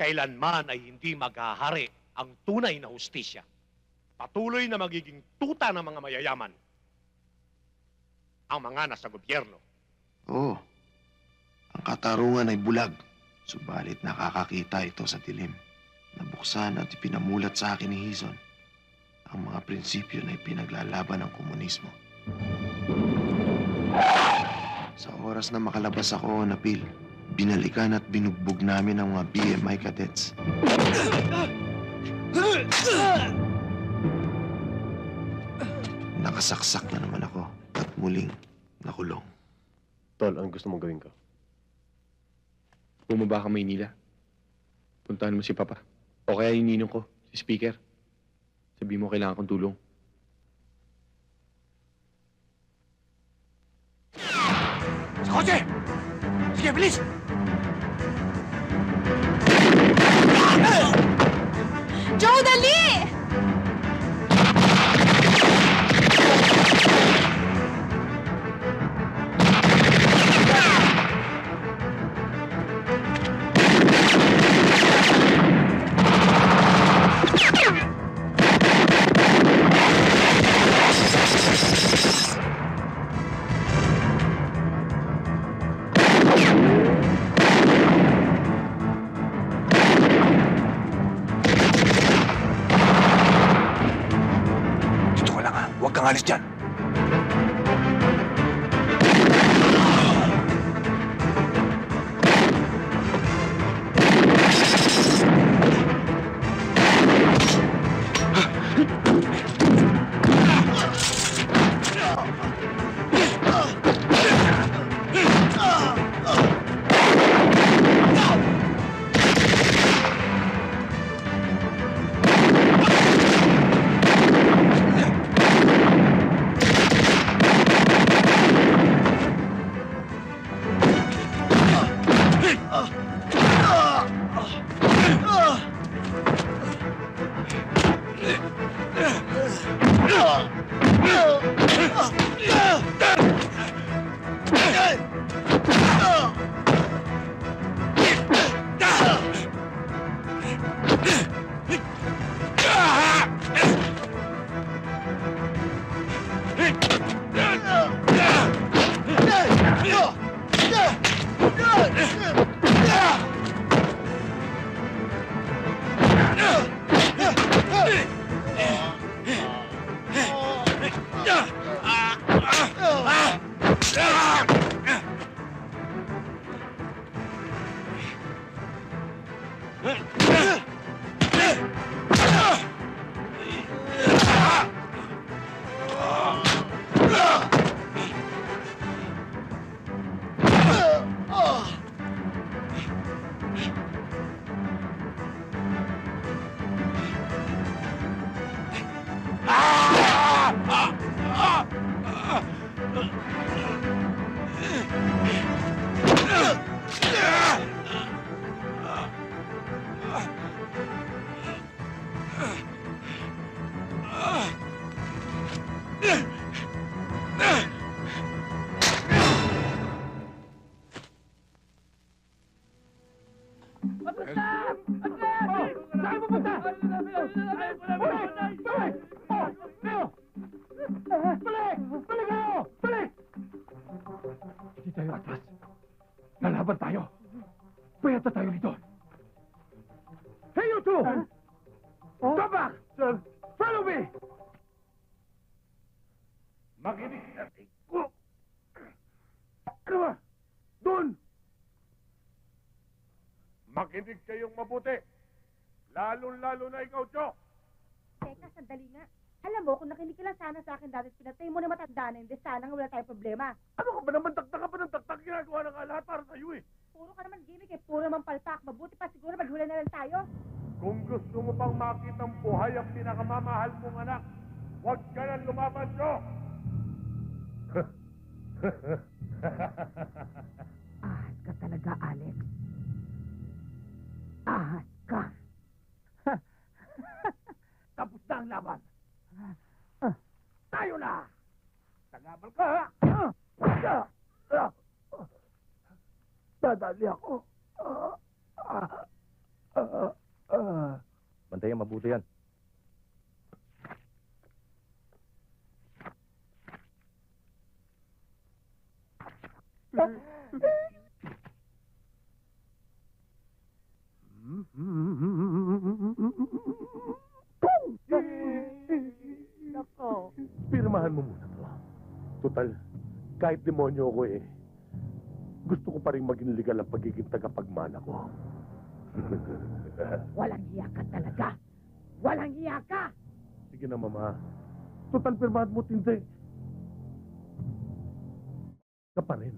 kailanman ay hindi maghahari ang tunay na hustisya. Patuloy na magiging tuta ng mga mayayaman ang mga nasa gobyerno. Oo. Ang katarungan ay bulag. Subalit nakakakita ito sa dilim. Nabuksan at ipinamulat sa akin ni Hizon ang mga prinsipyo na ipinaglalaban ng komunismo. Sa oras na makalabas ako, Napil, binalikan at binugbog namin ang mga BMI cadets. Nakasaksak na naman ako at muling nakulong. Tol, ang gusto mong gawin ko? Bumaba ka Maynila. Puntahan mo si Papa. O kaya yung ninong ko, si Speaker. Sabihin mo kailangan kong tulong. Sa kotse! Sige, bilis! Joe, dali! Huwag kang alis dyan. Hindi tayo atras. Lalaban tayo. Payata tayo dito. Hey, you two! Come back! Sir. Follow me! Makinig na ko. Ano ba? Doon! Makinig kayong mabuti. Lalo-lalo na ikaw, Cho. Teka, sandali nga. Alam mo, kung nakinig ka lang sana sa akin dati, pinatay mo na matanda na, hindi sana nga wala tayong problema. Ano ka ba naman? Taktak ka pa ng taktak. Ginagawa na nga lahat para sa'yo eh. Puro ka naman gimmick eh, puro naman palpak. Mabuti pa siguro maghula na lang tayo. Kung gusto mo pang makitang buhay ang pinakamamahal mong anak, huwag ka nang lumaban, Cho! Ahas ka talaga, Alex. Ahas ka. Tapos na ang laban. Tayo na! Tagabal ka, ha? Dadali ako. Bantayan mabuti yan. Nako. Pirmahan mo muna to. Total, kahit demonyo ako eh, gusto ko pa rin maging legal ang pagiging tagapagmana ko. Walang hiya ka talaga. Walang hiya ka! Sige na, Mama. Total, pirmahan mo, tindi. Ka pa rin.